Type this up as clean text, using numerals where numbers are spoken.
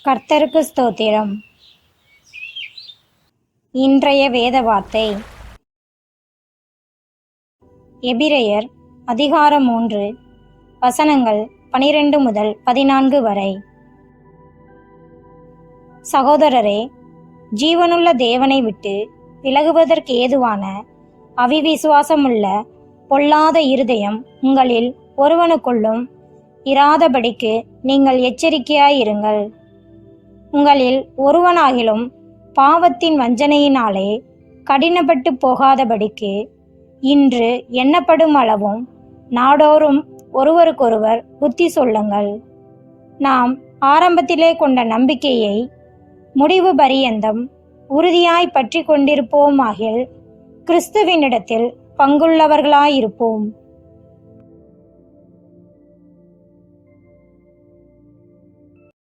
கர்த்தருக்கு ஸ்தோத்திரம். இன்றைய வேத வார்த்தை எபிரெயர் அதிகாரம் 3 வசனங்கள் 12 முதல் 14 வரை. சகோதரரே, ஜீவனுள்ள தேவனை விட்டு விலகுவதற்கு ஏதுவான அவிவிசுவாசமுள்ள பொல்லாத இருதயம் உங்களில் ஒருவனுக்குள்ளும் இராதபடிக்கு நீங்கள் எச்சரிக்கையாயிருங்கள். உங்களில் ஒருவனாகிலும் பாவத்தின் வஞ்சனையினாலே கடினப்பட்டு போகாதபடிக்கு இன்று எண்ணப்படும் அளவும் நாடோறும் ஒருவருக்கொருவர் புத்தி சொல்லுங்கள். நாம் ஆரம்பத்திலே கொண்ட நம்பிக்கையை முடிவு பரியந்தம் உறுதியாய் பற்றி கொண்டிருப்போமாகில் கிறிஸ்துவினிடத்தில் பங்குள்ளவர்களாயிருப்போம்.